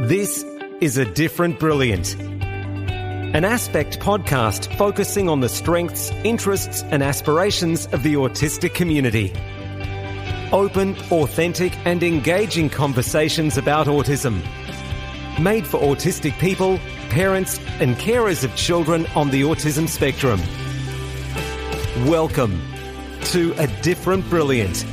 This is A Different Brilliant, an Aspect podcast focusing on the strengths, interests and aspirations of the autistic community. Open, authentic and engaging conversations about autism. Made for autistic people, parents and carers of children on the autism spectrum. Welcome to A Different Brilliant.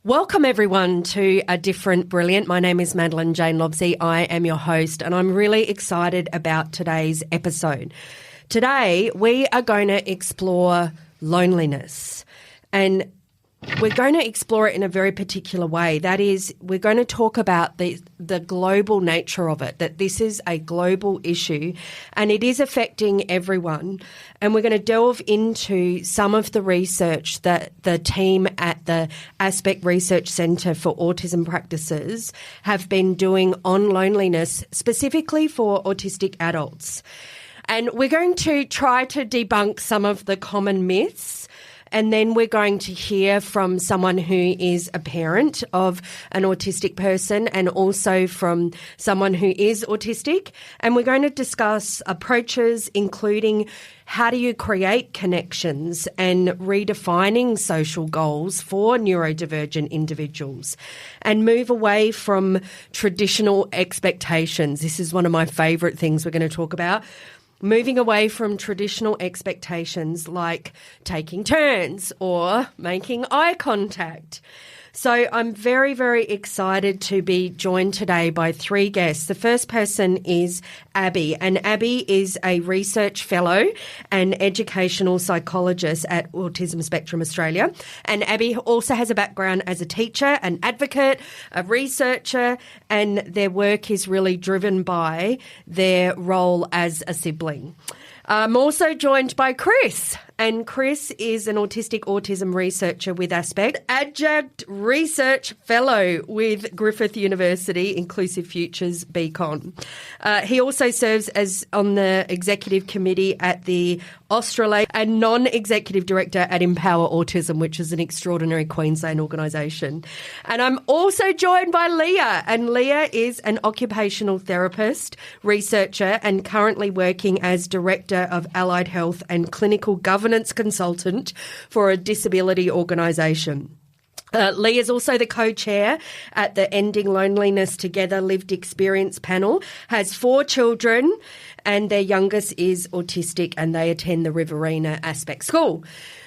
Welcome everyone to A Different Brilliant. My name is Madeleine Jaine Lobsey. I am your host and I'm really excited about today's episode. Today we are going to explore loneliness, and we're going to explore it in a very particular way. That is, we're going to talk about the global nature of it, that this is a global issue and it is affecting everyone. And we're going to delve into some of the research that the team at the Aspect Research Centre for Autism Practices have been doing on loneliness, specifically for autistic adults. And we're going to try to debunk some of the common myths. And then we're going to hear from someone who is a parent of an autistic person and also from someone who is autistic. And we're going to discuss approaches, including how do you create connections and redefining social goals for neurodivergent individuals and move away from traditional expectations. This is one of my favourite things we're going to talk about. Moving away from traditional expectations like taking turns or making eye contact. So I'm very, very excited to be joined today by three guests. The first person is Abbey, and Abbey is a research fellow and educational psychologist at Autism Spectrum Australia. And Abbey also has a background as a teacher, an advocate, a researcher, and their work is really driven by their role as a sibling. I'm also joined by Chris, and Chris is an autism researcher with Aspect, adjunct research fellow with Griffith University Inclusive Futures BCon. He also serves as on the executive committee at the Australasia and non-executive director at Empower Autism, which is an extraordinary Queensland organisation. And I'm also joined by Leah, and Leah is an occupational therapist, researcher, and currently working as Director of Allied Health and Clinical Governance Consultant for a disability organisation. Leah is also the co-chair at the Ending Loneliness Together Lived Experience panel, has 4 children, and their youngest is autistic and they attend the Riverina Aspect School.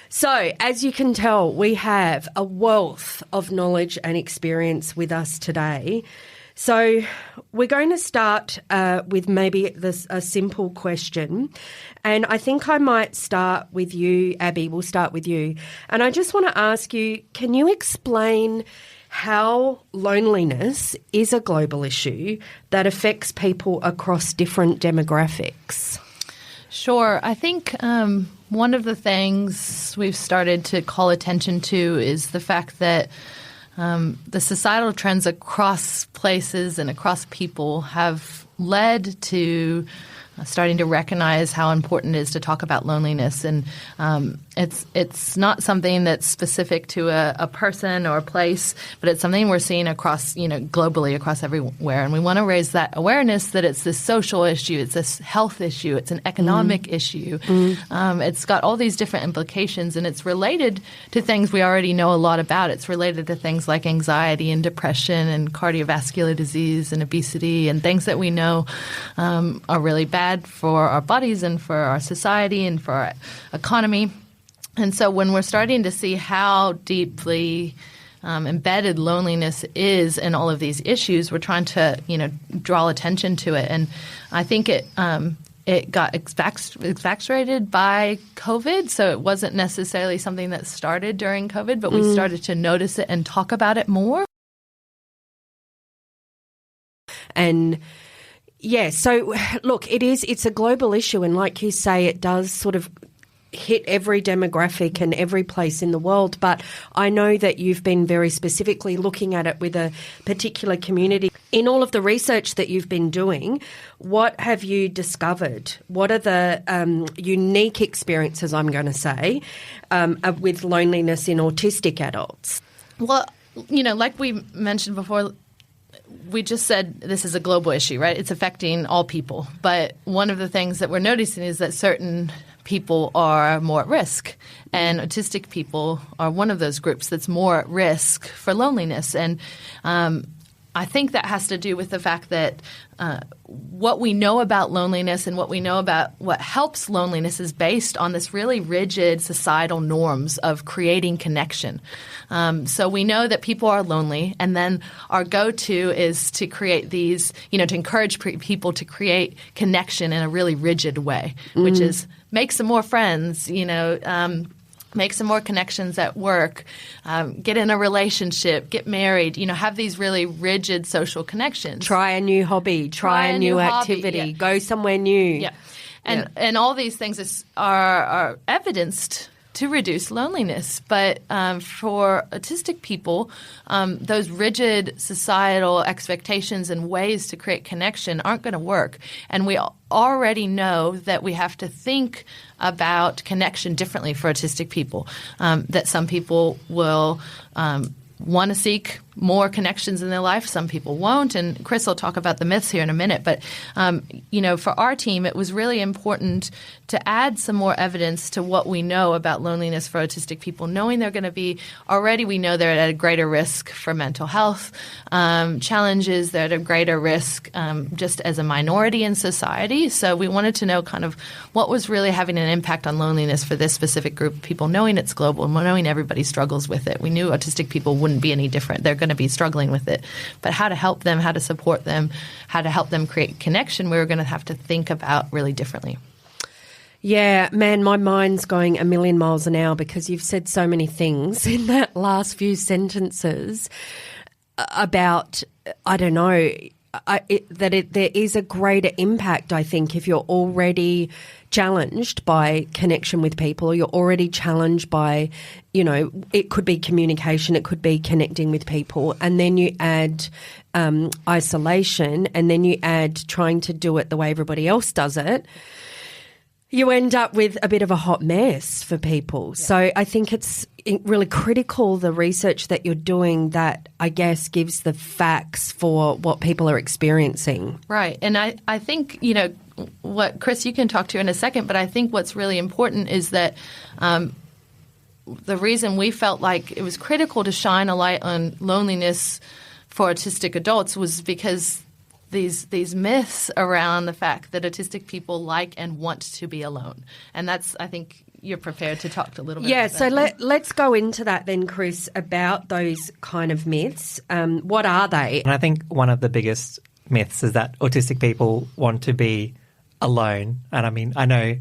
So, as you can tell, we have a wealth of knowledge and experience with us today. So we're going to start with maybe a simple question. And I think I might start with you, Abbey. We'll start with you. And I just want to ask you, can you explain how loneliness is a global issue that affects people across different demographics? Sure. I think one of the things we've started to call attention to is the fact that the societal trends across places and across people have led to starting to recognize how important it is to talk about loneliness. And it's not something that's specific to a person or a place, but it's something we're seeing across, globally, across everywhere. And we want to raise that awareness that it's this social issue, it's this health issue, it's an economic issue. It's got all these different implications, and it's related to things we already know a lot about. It's related to things like anxiety and depression and cardiovascular disease and obesity and things that we know are really bad for our bodies and for our society and for our economy. And so when we're starting to see how deeply embedded loneliness is in all of these issues, we're trying to, draw attention to it. And I think it got exacerbated by COVID, so it wasn't necessarily something that started during COVID, but we started to notice it and talk about it more. And yeah, so look, it's a global issue, and like you say, it does sort of hit every demographic and every place in the world, but I know that you've been very specifically looking at it with a particular community. In all of the research that you've been doing, what have you discovered? What are the unique experiences, I'm going to say, with loneliness in autistic adults? Well, like we mentioned before, we just said this is a global issue, right? It's affecting all people. But one of the things that we're noticing is that certain people are more at risk, and autistic people are one of those groups that's more at risk for loneliness. And I think that has to do with the fact that what we know about loneliness and what we know about what helps loneliness is based on this really rigid societal norms of creating connection. So we know that people are lonely, and then our go-to is to create these, to encourage people to create connection in a really rigid way, which is make some more friends, make some more connections at work, get in a relationship, get married, have these really rigid social connections. Try a new hobby, try a new activity, go somewhere new. Yeah. And all these things are evidenced to reduce loneliness. But for autistic people, those rigid societal expectations and ways to create connection aren't going to work. And we already know that we have to think about connection differently for autistic people, that some people will want to seek more connections in their life. Some people won't. And Chris will talk about the myths here in a minute. But, for our team, it was really important to add some more evidence to what we know about loneliness for autistic people, knowing they're going to be – already we know they're at a greater risk for mental health challenges. They're at a greater risk just as a minority in society. So we wanted to know kind of what was really having an impact on loneliness for this specific group of people, knowing it's global and knowing everybody struggles with it. We knew autistic people wouldn't be any different. They're going to be struggling with it. But how to help them, how to support them, how to help them create connection, we were going to have to think about really differently. Yeah, man, my mind's going a million miles an hour because you've said so many things in that last few sentences about, I don't know, there is a greater impact, I think, if you're already challenged by connection with people, or you're already challenged by, it could be communication, it could be connecting with people, and then you add isolation, and then you add trying to do it the way everybody else does it. You end up with a bit of a hot mess for people. Yeah. So I think it's really critical, the research that you're doing, that I guess gives the facts for what people are experiencing. Right. And I think, what, Chris, you can talk to in a second, but I think what's really important is that the reason we felt like it was critical to shine a light on loneliness for autistic adults was because these myths around the fact that autistic people like and want to be alone. And that's, I think, you're prepared to talk a little bit about so that. let's go into that then, Chris, about those kind of myths. What are they? And I think one of the biggest myths is that autistic people want to be alone. And I mean, I know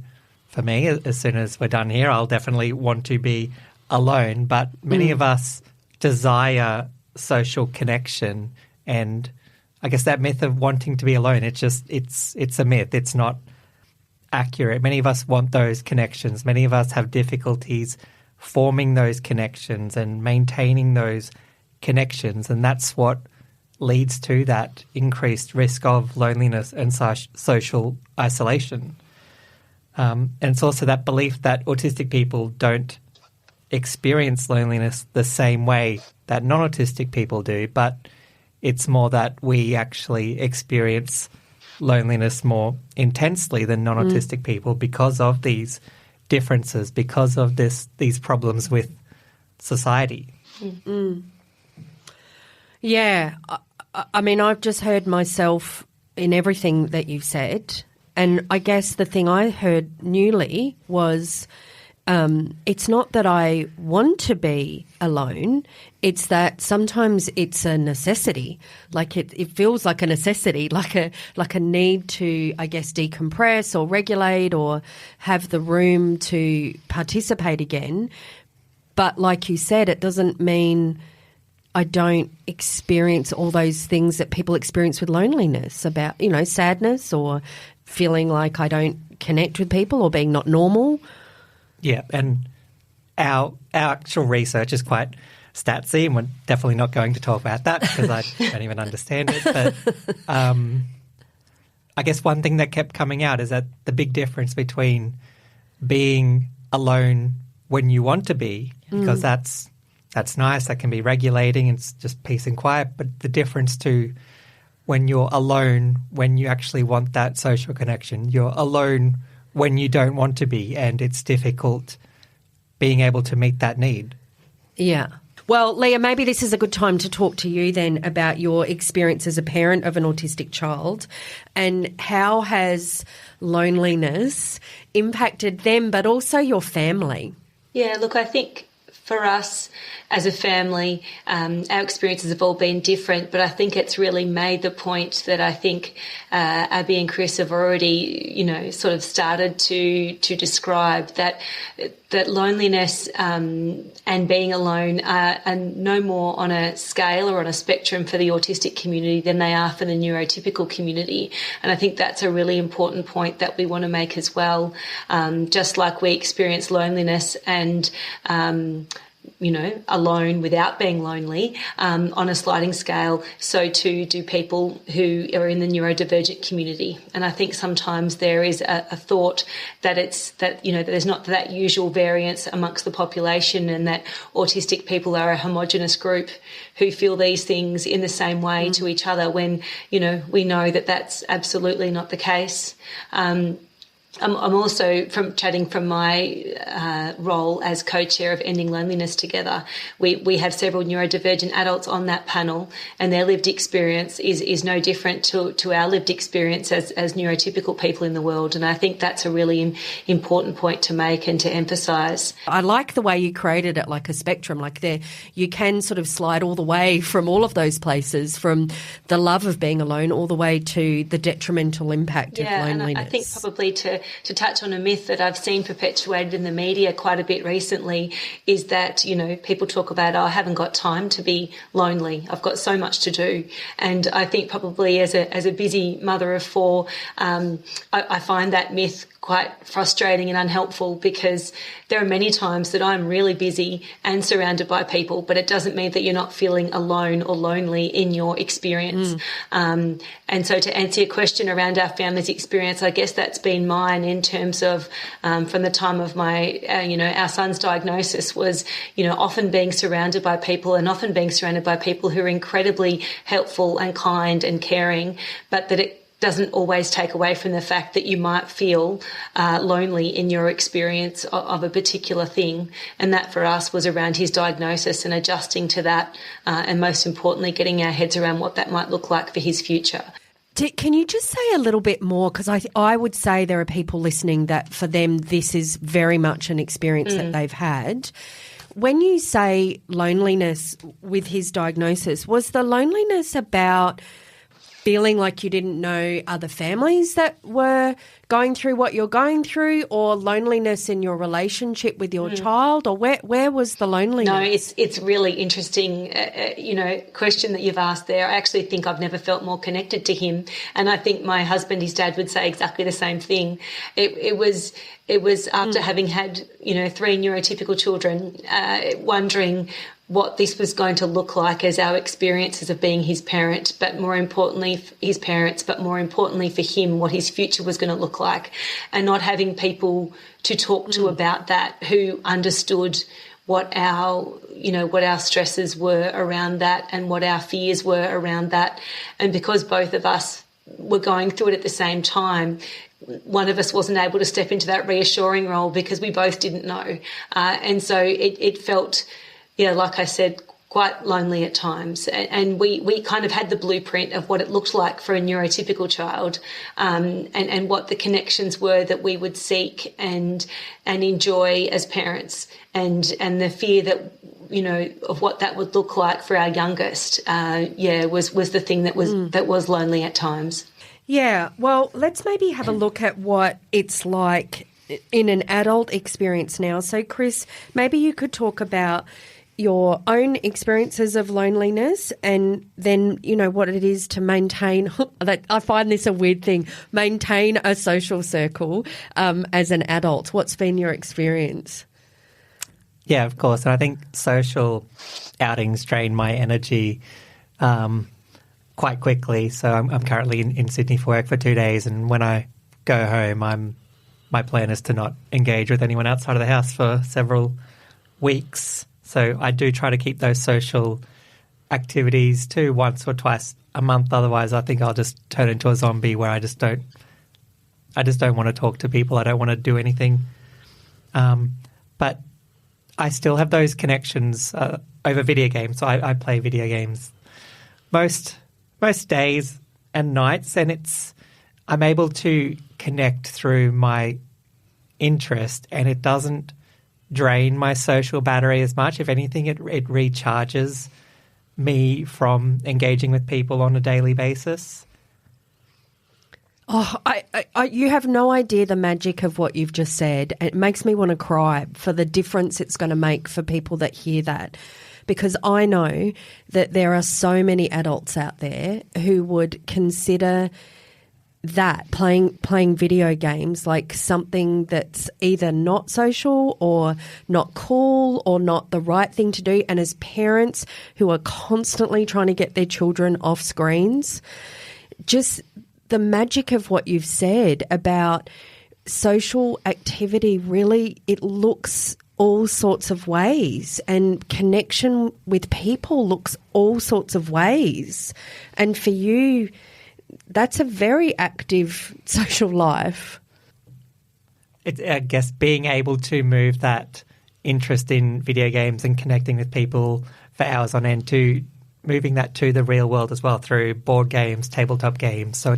for me, as soon as we're done here, I'll definitely want to be alone. But many of us desire social connection, and I guess that myth of wanting to be alone, it's a myth. It's not accurate. Many of us want those connections. Many of us have difficulties forming those connections and maintaining those connections, and that's what leads to that increased risk of loneliness and social isolation. And it's also that belief that autistic people don't experience loneliness the same way that non-autistic people do, but it's more that we actually experience loneliness more intensely than non-autistic people because of these differences, because of these problems with society. Mm. Yeah. I mean, I've just heard myself in everything that you've said, and I guess the thing I heard newly was it's not that I want to be alone, it's that sometimes it's a necessity. Like it feels like a necessity, like a need to, I guess, decompress or regulate or have the room to participate again. But like you said, it doesn't mean I don't experience all those things that people experience with loneliness, about, sadness or feeling like I don't connect with people or being not normal. Yeah, and our actual research is quite statsy, and we're definitely not going to talk about that because I don't even understand it. But I guess one thing that kept coming out is that the big difference between being alone when you want to be, because that's nice, that can be regulating, it's just peace and quiet, but the difference to when you're alone when you actually want that social connection, you're alone when you don't want to be, and it's difficult being able to meet that need. Yeah. Well, Leah, maybe this is a good time to talk to you then about your experience as a parent of an autistic child and how has loneliness impacted them but also your family? Yeah, look, I think for us as a family, our experiences have all been different, but I think it's really made the point that I think Abbey and Chris have already, sort of started to describe that loneliness and being alone are no more on a scale or on a spectrum for the autistic community than they are for the neurotypical community. And I think that's a really important point that we want to make as well. Just like we experience loneliness and alone without being lonely on a sliding scale, so too do people who are in the neurodivergent community. And I think sometimes there is a thought that that there's not that usual variance amongst the population and that autistic people are a homogenous group who feel these things in the same way to each other when, we know that that's absolutely not the case. I'm also chatting from my role as co-chair of Ending Loneliness Together. We have several neurodivergent adults on that panel, and their lived experience is no different to our lived experience as neurotypical people in the world. And I think that's a really important point to make and to emphasise. I like the way you created it like a spectrum, like there you can sort of slide all the way from all of those places, from the love of being alone all the way to the detrimental impact of loneliness. And I think probably to touch on a myth that I've seen perpetuated in the media quite a bit recently is that, people talk about, I haven't got time to be lonely. I've got so much to do. And I think probably as a busy mother of four, I find that myth quite frustrating and unhelpful because there are many times that I'm really busy and surrounded by people, but it doesn't mean that you're not feeling alone or lonely in your experience. And so to answer your question around our family's experience, I guess that's been mine in terms of from the time of my, our son's diagnosis was, often being surrounded by people and often being surrounded by people who are incredibly helpful and kind and caring, but that it doesn't always take away from the fact that you might feel lonely in your experience of a particular thing. And that for us was around his diagnosis and adjusting to that, and most importantly, getting our heads around what that might look like for his future. Can you just say a little bit more? Because I would say there are people listening that for them this is very much an experience that they've had. When you say loneliness with his diagnosis, was the loneliness about feeling like you didn't know other families that were going through what you're going through, or loneliness in your relationship with your child, or where was the loneliness? No, it's really interesting, question that you've asked there. I actually think I've never felt more connected to him, and I think my husband, his dad, would say exactly the same thing. It was after having had 3 neurotypical children, wondering what this was going to look like as our experiences of being his parent, but more importantly his parents, but more importantly for him, what his future was going to look like, and not having people to talk to about that who understood what our stresses were around that and what our fears were around that. And because both of us were going through it at the same time, one of us wasn't able to step into that reassuring role because we both didn't know. And so it felt, like I said, quite lonely at times. And we kind of had the blueprint of what it looked like for a neurotypical child, and what the connections were that we would seek and enjoy as parents, and the fear that, of what that would look like for our youngest, was the thing that was lonely at times. Yeah, well, let's maybe have a look at what it's like in an adult experience now. So, Chris, maybe you could talk about, your own experiences of loneliness and then, what it is to maintain, I find this a weird thing, maintain a social circle as an adult. What's been your experience? Yeah, of course. And I think social outings drain my energy quite quickly. So I'm currently in Sydney for work for 2 days, and when I go home, my plan is to not engage with anyone outside of the house for several weeks. So I do try to keep those social activities to once or twice a month. Otherwise, I think I'll just turn into a zombie where I just don't want to talk to people. I don't want to do anything. But I still have those connections over video games. So I play video games most days and nights, and I'm able to connect through my interest, and it doesn't drain my social battery as much. If anything, it recharges me from engaging with people on a daily basis. Oh, you have no idea the magic of what you've just said. It makes me want to cry for the difference it's going to make for people that hear that. Because I know that there are so many adults out there who would consider that playing video games like something that's either not social or not cool or not the right thing to do. And as parents who are constantly trying to get their children off screens, just the magic of what you've said about social activity, really, it looks all sorts of ways, and connection with people looks all sorts of ways. And for you, that's a very active social life. I guess being able to move that interest in video games and connecting with people for hours on end to moving that to the real world as well through board games, tabletop games. So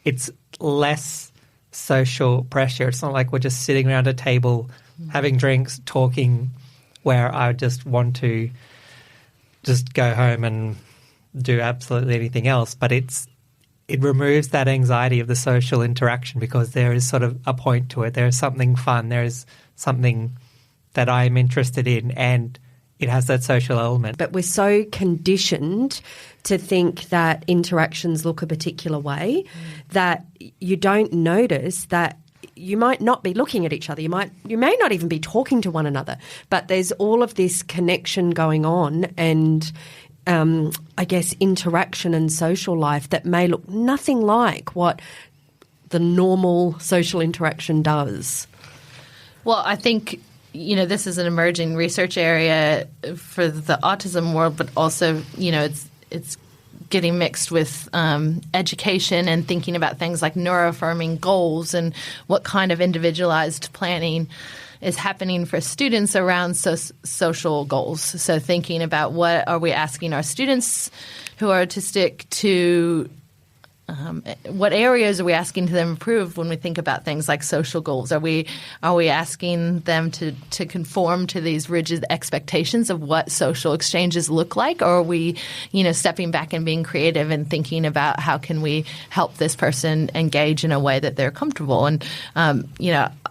it's less social pressure. It's not like we're just sitting around a table having drinks, talking, where I just want to just go home and do absolutely anything else. But it removes that anxiety of the social interaction because there is sort of a point to it. There is something fun. There is something that I am interested in, and it has that social element. But we're so conditioned to think that interactions look a particular way that you don't notice that you might not be looking at each other. You may not even be talking to one another, but there's all of this connection going on and I guess interaction and social life that may look nothing like what the normal social interaction does. Well, I think, this is an emerging research area for the autism world, but also, it's getting mixed with education and thinking about things like neuroaffirming goals and what kind of individualized planning is happening for students around social goals. So thinking about what are we asking our students who are autistic to what areas are we asking them to improve when we think about things like social goals? Are we asking them to conform to these rigid expectations of what social exchanges look like? Or are we, stepping back and being creative and thinking about how can we help this person engage in a way that they're comfortable? And,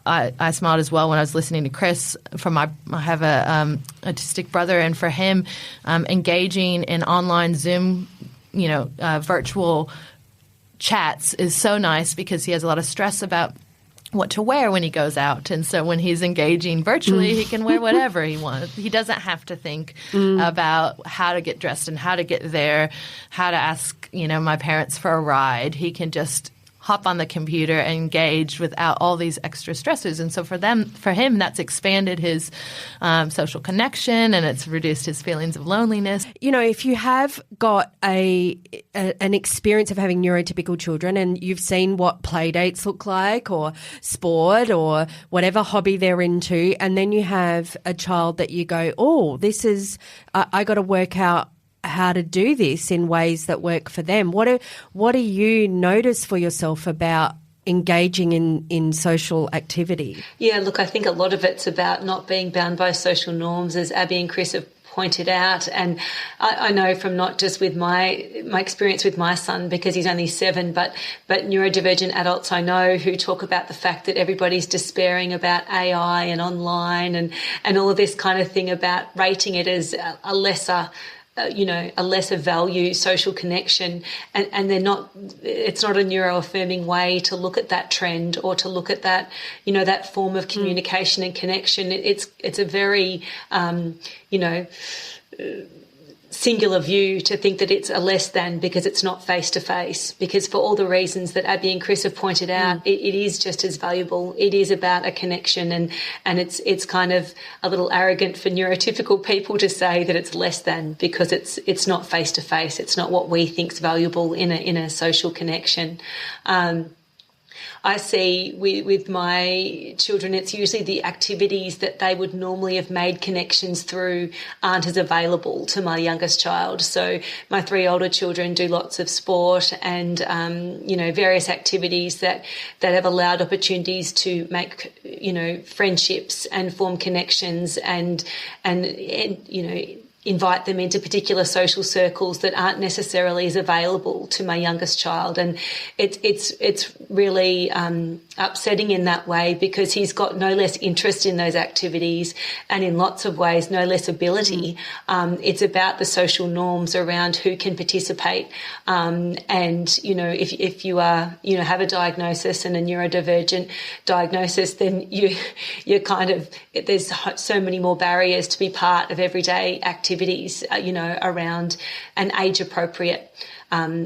I smiled as well when I was listening to Chris I have a autistic brother, and for him, engaging in online Zoom, virtual chats is so nice because he has a lot of stress about what to wear when he goes out. And so when he's engaging virtually, he can wear whatever he wants. He doesn't have to think about how to get dressed and how to get there, how to ask, my parents for a ride. He can just hop on the computer and engage without all these extra stressors. And so for him, that's expanded his social connection, and it's reduced his feelings of loneliness. If you have got an experience of having neurotypical children and you've seen what play dates look like or sport or whatever hobby they're into, and then you have a child that you go, oh, this is, I got to work out how to do this in ways that work for them. What do you notice for yourself about engaging in social activity? Yeah, look, I think a lot of it's about not being bound by social norms, as Abbey and Chris have pointed out. And I know from not just with my experience with my son, because he's only 7, but neurodivergent adults I know who talk about the fact that everybody's despairing about AI and online and all of this kind of thing about rating it as a lesser value social connection, and it's not a neuroaffirming way to look at that trend or to look at that, that form of communication and connection. It's a very, singular view to think that it's a less than because it's not face to face, because for all the reasons that Abbey and Chris have pointed out, it is just as valuable. It is about a connection, and it's kind of a little arrogant for neurotypical people to say that it's less than because it's not face to face. It's not what we think's valuable in a social connection. I see with my children, it's usually the activities that they would normally have made connections through aren't as available to my youngest child. So my 3 older children do lots of sport and, various activities that have allowed opportunities to make, friendships and form connections and invite them into particular social circles that aren't necessarily as available to my youngest child. And it's really upsetting in that way, because he's got no less interest in those activities and in lots of ways no less ability. It's about the social norms around who can participate. If you are, have a diagnosis and a neurodivergent diagnosis, then you're kind of, there's so many more barriers to be part of everyday activities, around and age appropriate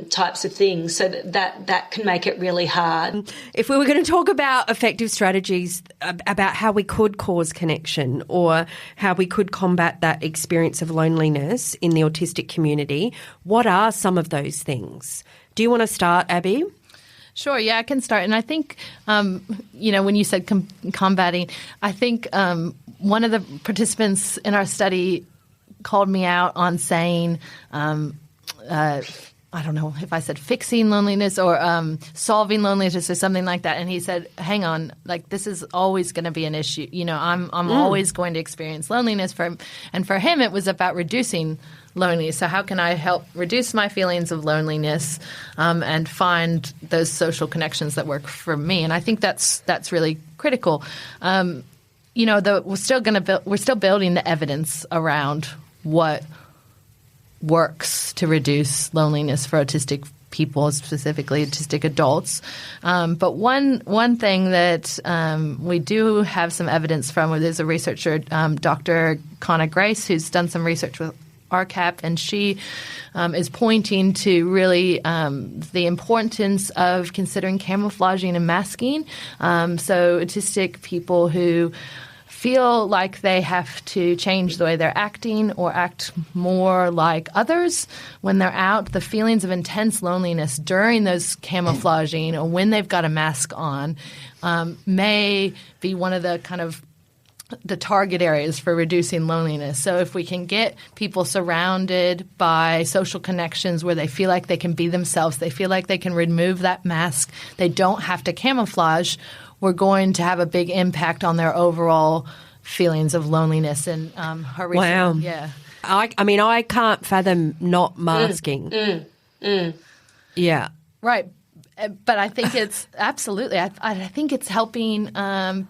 types of things. So that can make it really hard. If we were going to talk about effective strategies about how we could cause connection or how we could combat that experience of loneliness in the autistic community, what are some of those things? Do you want to start, Abbey? Sure, yeah, I can start. And I think, when you said combating, I think one of the participants in our study called me out on saying, I don't know if I said fixing loneliness or solving loneliness or something like that. And he said, hang on, like this is always going to be an issue. I'm always going to experience loneliness. And for him, it was about reducing loneliness. So how can I help reduce my feelings of loneliness and find those social connections that work for me? And I think that's really critical. We're still building the evidence around what works to reduce loneliness for autistic people, specifically autistic adults. But one thing that we do have some evidence from, there's a researcher, Dr. Conna Grace, who's done some research with ARCAP, and she is pointing to really the importance of considering camouflaging and masking. So autistic people who feel like they have to change the way they're acting or act more like others when they're out, the feelings of intense loneliness during those camouflaging or when they've got a mask on may be one of the kind of the target areas for reducing loneliness. So if we can get people surrounded by social connections where they feel like they can be themselves, they feel like they can remove that mask, they don't have to camouflage, we're going to have a big impact on their overall feelings of loneliness. And her research, wow. Yeah. I can't fathom not masking. Yeah. Right. But I think it's absolutely. I think it's helping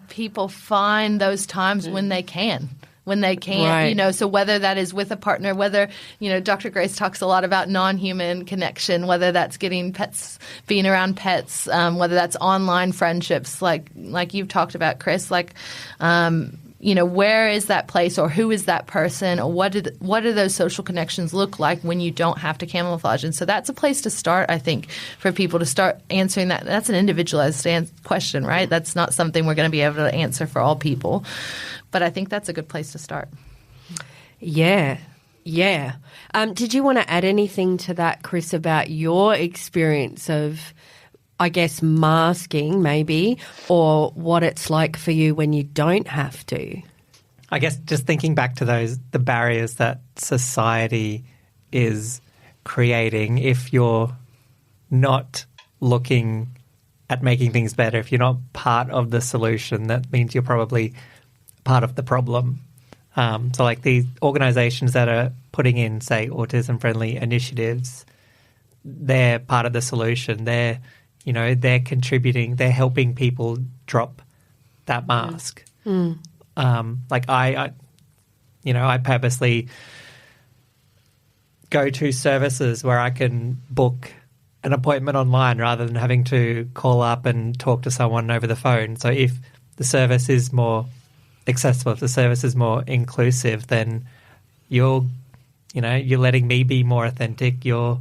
people find those times when they can. Right. So whether that is with a partner, whether, Dr. Grace talks a lot about non-human connection, whether that's getting pets, being around pets, whether that's online friendships, like you've talked about, Chris, where is that place or who is that person or what do those social connections look like when you don't have to camouflage? And so that's a place to start, I think, for people to start answering that. That's an individualized question, right? That's not something we're going to be able to answer for all people. But I think that's a good place to start. Yeah. Yeah. Did you want to add anything to that, Chris, about your experience of, I guess, masking maybe, or what it's like for you when you don't have to? I guess just thinking back to the barriers that society is creating, if you're not looking at making things better, if you're not part of the solution, that means you're probably part of the problem. So like these organisations that are putting in, say, autism-friendly initiatives, they're part of the solution. They're contributing. They're helping people drop that mask. Like I purposely go to services where I can book an appointment online rather than having to call up and talk to someone over the phone. So if the service is more accessible, if the service is more inclusive, then you're letting me be more authentic. You're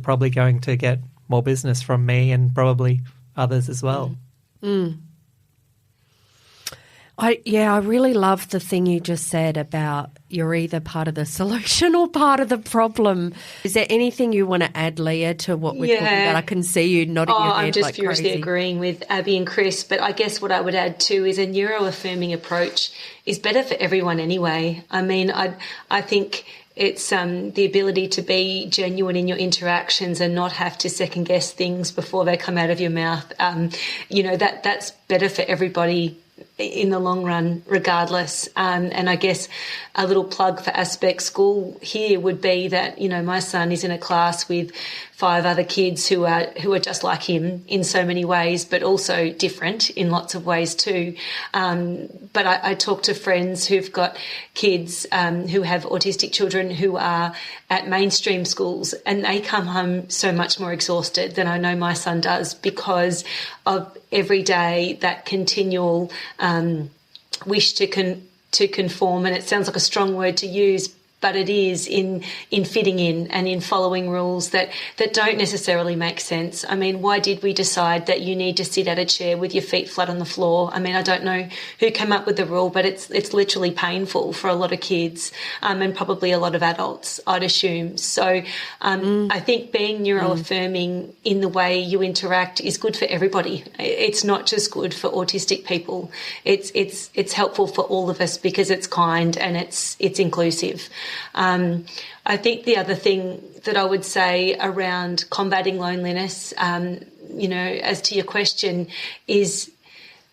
probably going to get more business from me and probably others as well. I really love the thing you just said about you're either part of the solution or part of the problem. Is there anything you want to add, Leah, to what we're talking about? I can see you nodding your head I'm just like furiously crazy. agreeing with Abbey and Chris, but I guess what I would add too is a neuroaffirming approach is better for everyone anyway. I mean, I think it's the ability to be genuine in your interactions and not have to second guess things before they come out of your mouth. That's better for everybody in the long run, regardless. And I guess a little plug for Aspect School here would be that, my son is in a class with 5 other kids who are just like him in so many ways, but also different in lots of ways too. But I talk to friends who've got kids who have autistic children who are at mainstream schools, and they come home so much more exhausted than I know my son does because of every day that continual wish to conform. And it sounds like a strong word to use, but it is in fitting in and in following rules that don't necessarily make sense. I mean, why did we decide that you need to sit at a chair with your feet flat on the floor? I mean, I don't know who came up with the rule, but it's literally painful for a lot of kids and probably a lot of adults, I'd assume. So I think being neuroaffirming in the way you interact is good for everybody. It's not just good for autistic people. It's helpful for all of us because it's kind and it's inclusive. I think the other thing that I would say around combating loneliness, as to your question, is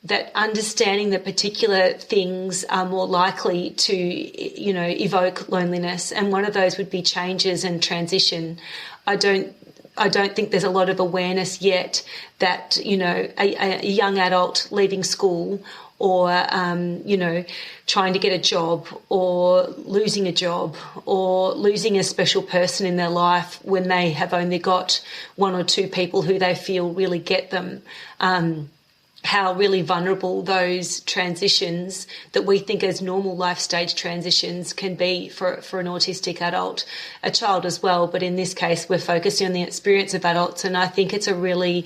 that understanding that particular things are more likely to, evoke loneliness. And one of those would be changes and transition. I don't think there's a lot of awareness yet that, a young adult leaving school or, trying to get a job or losing a job or losing a special person in their life when they have only got 1 or 2 people who they feel really get them, how really vulnerable those transitions that we think as normal life stage transitions can be for an autistic adult, a child as well. But in this case, we're focusing on the experience of adults. And I think it's a really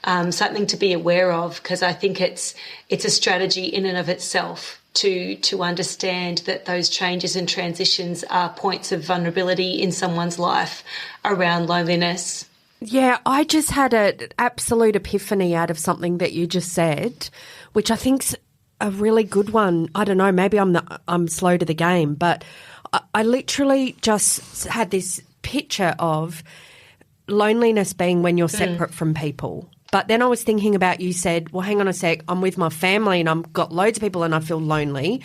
something to be aware of, because I think it's a strategy in and of itself to understand that those changes and transitions are points of vulnerability in someone's life around loneliness. Yeah, I just had an absolute epiphany out of something that you just said, which I think's a really good one. I don't know, maybe I'm slow to the game, but I literally just had this picture of loneliness being when you're separate from people. But then I was thinking about, you said, well, hang on a sec, I'm with my family and I've got loads of people and I feel lonely.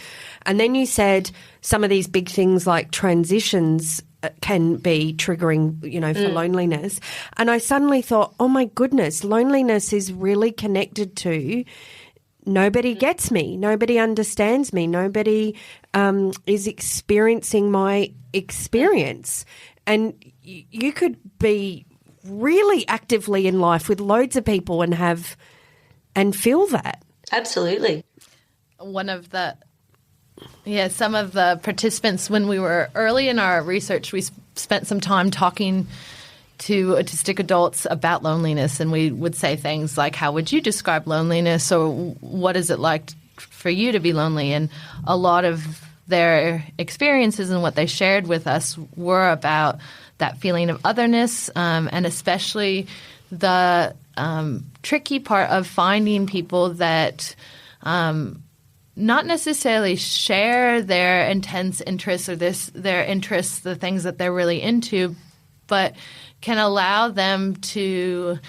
And then you said some of these big things like transitions can be triggering, for loneliness. And I suddenly thought, oh my goodness, loneliness is really connected to nobody gets me, nobody understands me, nobody is experiencing my experience. And you could be really actively in life with loads of people and feel that. Absolutely. Some of the participants, when we were early in our research, we spent some time talking to autistic adults about loneliness, and we would say things like, how would you describe loneliness, or what is it like for you to be lonely? And a lot of their experiences and what they shared with us were about that feeling of otherness, and especially the tricky part of finding people that not necessarily share their intense interests or their interests, the things that they're really into, but can allow them to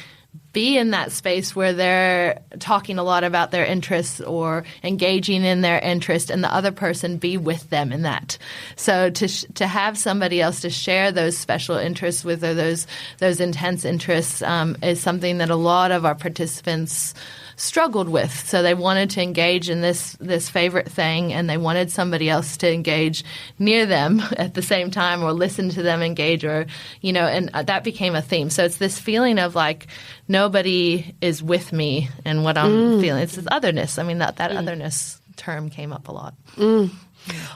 be in that space where they're talking a lot about their interests or engaging in their interest, and the other person be with them in that. So to have somebody else to share those special interests with, or those intense interests, is something that a lot of our participants struggled with. So they wanted to engage in this favorite thing, and they wanted somebody else to engage near them at the same time, or listen to them engage, or, and that became a theme. So it's this feeling of like nobody is with me in what I'm feeling. It's this otherness. I mean, that otherness term came up a lot.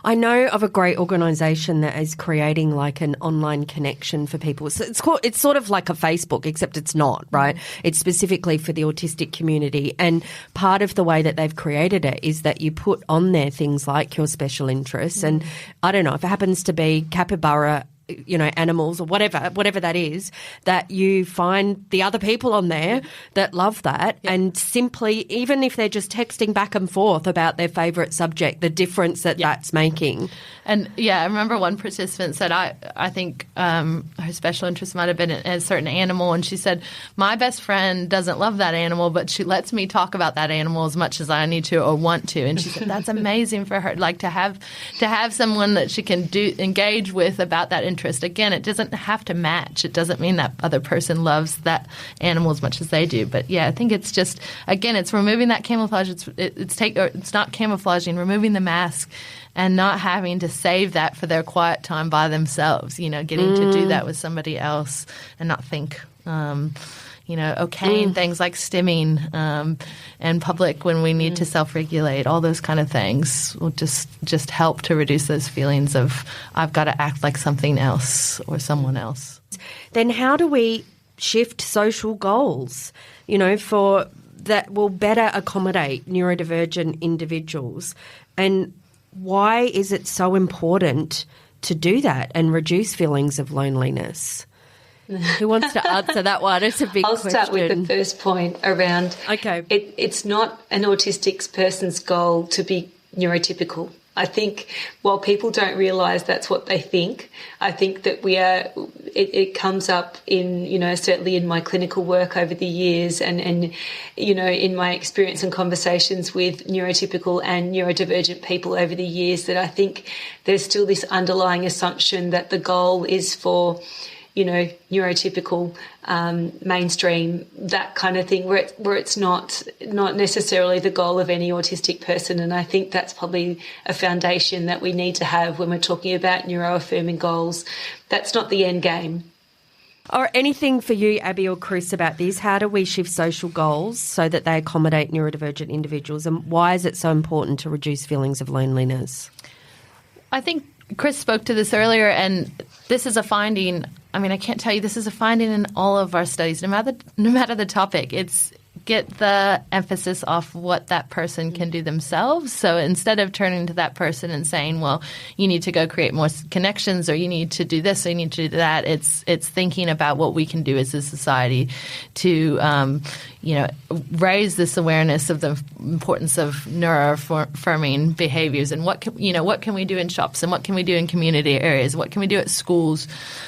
I know of a great organisation that is creating like an online connection for people. So it's sort of like a Facebook, except it's not, right? It's specifically for the autistic community. And part of the way that they've created it is that you put on there things like your special interests. And I don't know, if it happens to be capybara, animals or whatever that is, that you find the other people on there that love that. Yep. And simply, even if they're just texting back and forth about their favourite subject, the difference that's making. And I remember one participant said, I think her special interest might have been in a certain animal, and she said, my best friend doesn't love that animal, but she lets me talk about that animal as much as I need to or want to. And she said that's amazing for her, like to have someone that she can engage with about that interest. Again, it doesn't have to match. It doesn't mean that other person loves that animal as much as they do. But I think it's just, again, it's removing that camouflage. It's not camouflaging, removing the mask, and not having to save that for their quiet time by themselves. Getting to do that with somebody else and not think. Okaying things like stimming in public when we need to self-regulate, all those kind of things will just help to reduce those feelings of I've got to act like something else or someone else. Then how do we shift social goals, for that will better accommodate neurodivergent individuals? And why is it so important to do that and reduce feelings of loneliness? Who wants to answer that one? It's a big question. I'll start with the first point around it's not an autistic person's goal to be neurotypical. I think while people don't realise that's what they think, I think that it comes up in, certainly in my clinical work over the years and in my experience and conversations with neurotypical and neurodivergent people over the years, that I think there's still this underlying assumption that the goal is for neurotypical, mainstream, that kind of thing, where it's not necessarily the goal of any autistic person. And I think that's probably a foundation that we need to have when we're talking about neuroaffirming goals. That's not the end game. Or anything for you, Abbey or Chris, about this? How do we shift social goals so that they accommodate neurodivergent individuals? And why is it so important to reduce feelings of loneliness? I think Chris spoke to this earlier, and this is a finding. I mean, I can't tell you, this is a finding in all of our studies, no matter the topic. It's get the emphasis off what that person can do themselves. So instead of turning to that person and saying, well, you need to go create more connections, or you need to do this, or you need to do that, it's thinking about what we can do as a society to raise this awareness of the importance of neuroaffirming behaviors, and what can we do in shops, and what can we do in community areas, what can we do at schools,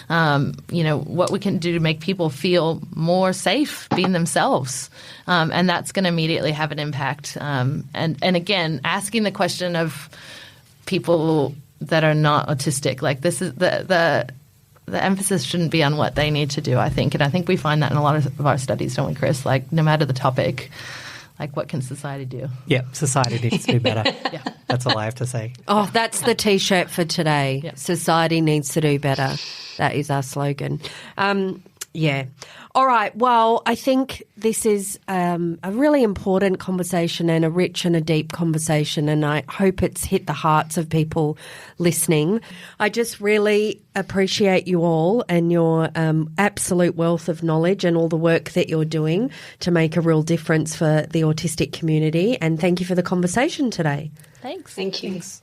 what we can do to make people feel more safe being themselves. And that's going to immediately have an impact. And again, asking the question of people that are not autistic, like this is the emphasis shouldn't be on what they need to do, I think. And I think we find that in a lot of our studies, don't we, Chris? Like, no matter the topic, like, what can society do? Yeah, society needs to do better. Yeah. That's all I have to say. Oh, that's the T-shirt for today. Yep. Society needs to do better. That is our slogan. Yeah. All right. Well, I think this is a really important conversation, and a rich and a deep conversation, and I hope it's hit the hearts of people listening. I just really appreciate you all and your absolute wealth of knowledge and all the work that you're doing to make a real difference for the autistic community. And thank you for the conversation today. Thanks. Thank you. Thanks.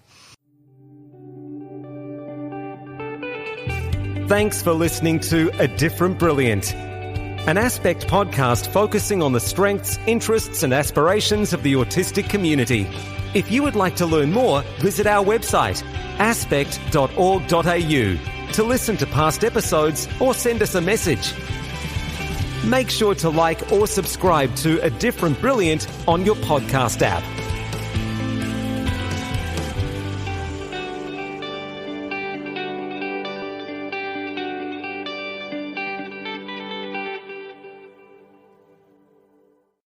Thanks for listening to A Different Brilliant, an Aspect podcast focusing on the strengths, interests and aspirations of the autistic community. If you would like to learn more, visit our website, aspect.org.au, to listen to past episodes or send us a message. Make sure to like or subscribe to A Different Brilliant on your podcast app.